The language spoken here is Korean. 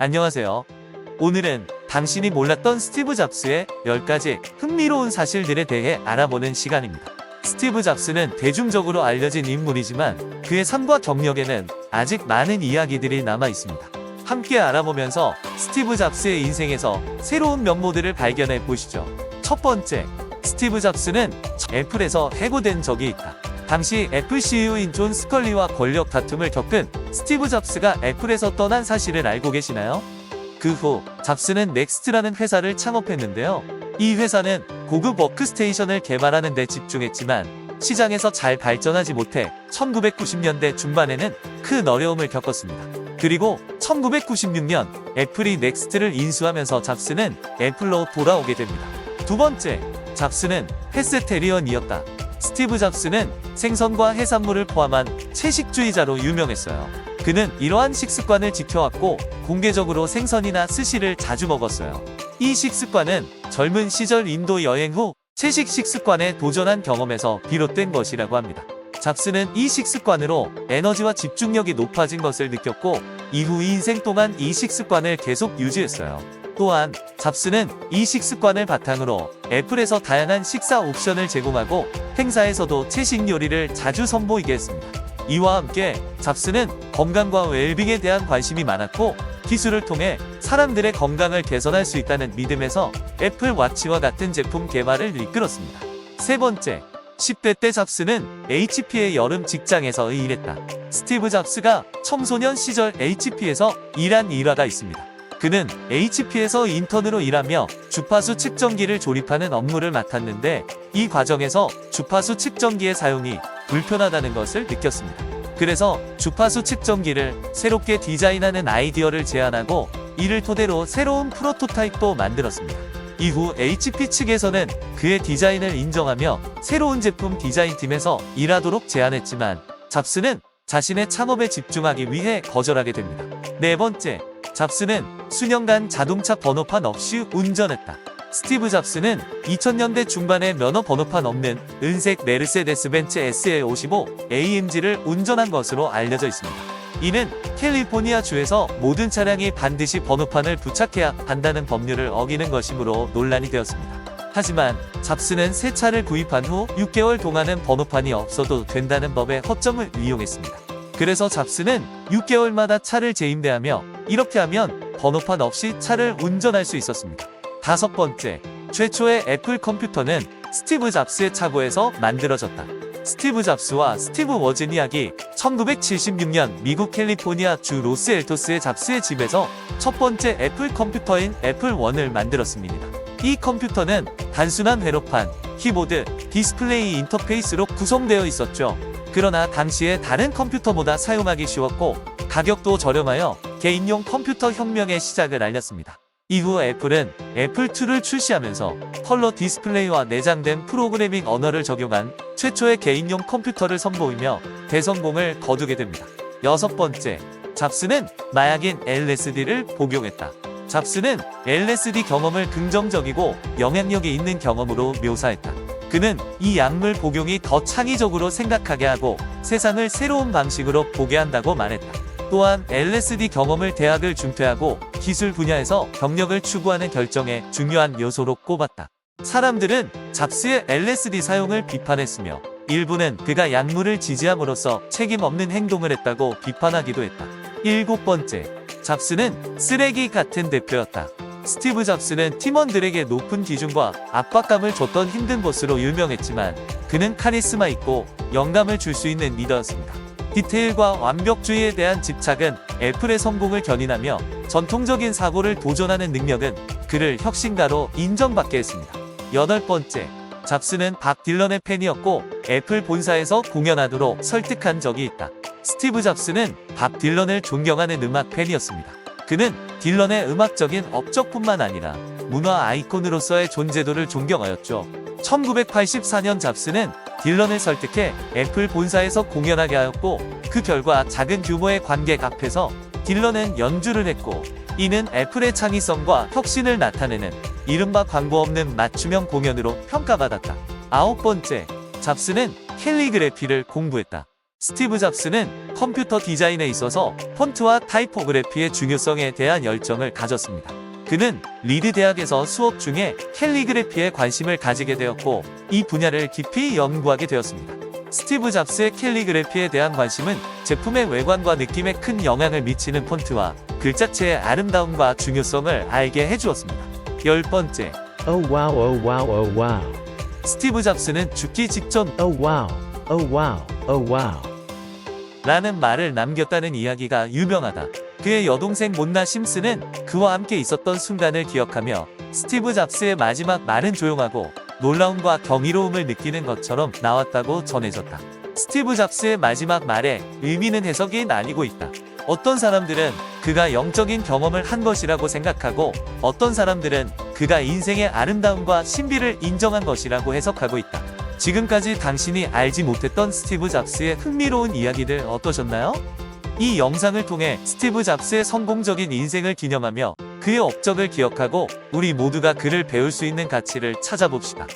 안녕하세요. 오늘은 당신이 몰랐던 스티브 잡스의 10가지 흥미로운 사실들에 대해 알아보는 시간입니다. 스티브 잡스는 대중적으로 알려진 인물이지만 그의 삶과 경력에는 아직 많은 이야기들이 남아 있습니다. 함께 알아보면서 스티브 잡스의 인생에서 새로운 면모들을 발견해 보시죠. 첫 번째, 스티브 잡스는 애플에서 해고된 적이 있다. 당시 애플 CEO인 존 스컬리와 권력 다툼을 겪은 스티브 잡스가 애플에서 떠난 사실을 알고 계시나요? 그 후 잡스는 넥스트라는 회사를 창업했는데요. 이 회사는 고급 워크스테이션을 개발하는 데 집중했지만 시장에서 잘 발전하지 못해 1990년대 중반에는 큰 어려움을 겪었습니다. 그리고 1996년 애플이 넥스트를 인수하면서 잡스는 애플로 돌아오게 됩니다. 두 번째, 잡스는 페스테리언이었다. 스티브 잡스는 생선과 해산물을 포함한 채식주의자로 유명했어요. 그는 이러한 식습관을 지켜왔고 공개적으로 생선이나 스시를 자주 먹었어요. 이 식습관은 젊은 시절 인도 여행 후 채식 식습관에 도전한 경험에서 비롯된 것이라고 합니다. 잡스는 이 식습관으로 에너지와 집중력이 높아진 것을 느꼈고 이후 인생 동안 이 식습관을 계속 유지했어요. 또한 잡스는 이 식습관을 바탕으로 애플에서 다양한 식사 옵션을 제공하고 행사에서도 채식 요리를 자주 선보이게 했습니다. 이와 함께 잡스는 건강과 웰빙에 대한 관심이 많았고 기술을 통해 사람들의 건강을 개선할 수 있다는 믿음에서 애플 워치와 같은 제품 개발을 이끌었습니다. 세 번째, 10대 때 잡스는 HP의 여름 직장에서 일했다. 스티브 잡스가 청소년 시절 HP에서 일한 일화가 있습니다. 그는 HP에서 인턴으로 일하며 주파수 측정기를 조립하는 업무를 맡았는데 이 과정에서 주파수 측정기의 사용이 불편하다는 것을 느꼈습니다. 그래서 주파수 측정기를 새롭게 디자인하는 아이디어를 제안하고 이를 토대로 새로운 프로토타입도 만들었습니다. 이후 HP 측에서는 그의 디자인을 인정하며 새로운 제품 디자인팀에서 일하도록 제안했지만 잡스는 자신의 창업에 집중하기 위해 거절하게 됩니다. 네 번째, 잡스는 수년간 자동차 번호판 없이 운전했다. 스티브 잡스는 2000년대 중반에 면허 번호판 없는 은색 메르세데스 벤츠 SL55 AMG를 운전한 것으로 알려져 있습니다. 이는 캘리포니아 주에서 모든 차량이 반드시 번호판을 부착해야 한다는 법률을 어기는 것이므로 논란이 되었습니다. 하지만 잡스는 새 차를 구입한 후 6개월 동안은 번호판이 없어도 된다는 법의 허점을 이용했습니다. 그래서 잡스는 6개월마다 차를 재임대하며 이렇게 하면 번호판 없이 차를 운전할 수 있었습니다. 다섯 번째, 최초의 애플 컴퓨터는 스티브 잡스의 차고에서 만들어졌다. 스티브 잡스와 스티브 워즈니악이 1976년 미국 캘리포니아 주 로스엘토스의 잡스의 집에서 첫 번째 애플 컴퓨터인 애플 1을 만들었습니다. 이 컴퓨터는 단순한 회로판, 키보드, 디스플레이 인터페이스로 구성되어 있었죠. 그러나 당시에 다른 컴퓨터보다 사용하기 쉬웠고 가격도 저렴하여 개인용 컴퓨터 혁명의 시작을 알렸습니다. 이후 애플은 애플2를 출시하면서 컬러 디스플레이와 내장된 프로그래밍 언어를 적용한 최초의 개인용 컴퓨터를 선보이며 대성공을 거두게 됩니다. 여섯 번째, 잡스는 마약인 LSD를 복용했다. 잡스는 LSD 경험을 긍정적이고 영향력이 있는 경험으로 묘사했다. 그는 이 약물 복용이 더 창의적으로 생각하게 하고 세상을 새로운 방식으로 보게 한다고 말했다. 또한 LSD 경험을 대학을 중퇴하고 기술 분야에서 경력을 추구하는 결정에 중요한 요소로 꼽았다. 사람들은 잡스의 LSD 사용을 비판했으며 일부는 그가 약물을 지지함으로써 책임 없는 행동을 했다고 비판하기도 했다. 일곱 번째, 잡스는 쓰레기 같은 대표였다. 스티브 잡스는 팀원들에게 높은 기준과 압박감을 줬던 힘든 보스로 유명했지만 그는 카리스마 있고 영감을 줄 수 있는 리더였습니다. 디테일과 완벽주의에 대한 집착은 애플의 성공을 견인하며 전통적인 사고를 도전하는 능력은 그를 혁신가로 인정받게 했습니다. 여덟 번째, 잡스는 밥 딜런의 팬이었고 애플 본사에서 공연하도록 설득한 적이 있다. 스티브 잡스는 밥 딜런을 존경하는 음악 팬이었습니다. 그는 딜런의 음악적인 업적뿐만 아니라 문화 아이콘으로서의 존재도를 존경하였죠. 1984년 잡스는 딜런을 설득해 애플 본사에서 공연하게 하였고 그 결과 작은 규모의 관객 앞에서 딜런은 연주를 했고 이는 애플의 창의성과 혁신을 나타내는 이른바 광고 없는 맞춤형 공연으로 평가받았다. 아홉 번째, 잡스는 캘리그래피를 공부했다. 스티브 잡스는 컴퓨터 디자인에 있어서 폰트와 타이포그래피의 중요성에 대한 열정을 가졌습니다. 그는 리드 대학에서 수업 중에 캘리그래피에 관심을 가지게 되었고 이 분야를 깊이 연구하게 되었습니다. 스티브 잡스의 캘리그래피에 대한 관심은 제품의 외관과 느낌에 큰 영향을 미치는 폰트와 글자체의 아름다움과 중요성을 알게 해주었습니다. 10번째, Oh wow, oh wow, oh wow. 스티브 잡스는 죽기 직전 Oh wow, oh wow, oh wow. 라는 말을 남겼다는 이야기가 유명하다. 그의 여동생 몬나 심스는 그와 함께 있었던 순간을 기억하며 스티브 잡스의 마지막 말은 조용하고 놀라움과 경이로움을 느끼는 것처럼 나왔다고 전해졌다. 스티브 잡스의 마지막 말에 의미는 해석이 나뉘고 있다. 어떤 사람들은 그가 영적인 경험을 한 것이라고 생각하고 어떤 사람들은 그가 인생의 아름다움과 신비를 인정한 것이라고 해석하고 있다. 지금까지 당신이 알지 못했던 스티브 잡스의 흥미로운 이야기들 어떠셨나요? 이 영상을 통해 스티브 잡스의 성공적인 인생을 기념하며 그의 업적을 기억하고 우리 모두가 그를 배울 수 있는 가치를 찾아봅시다.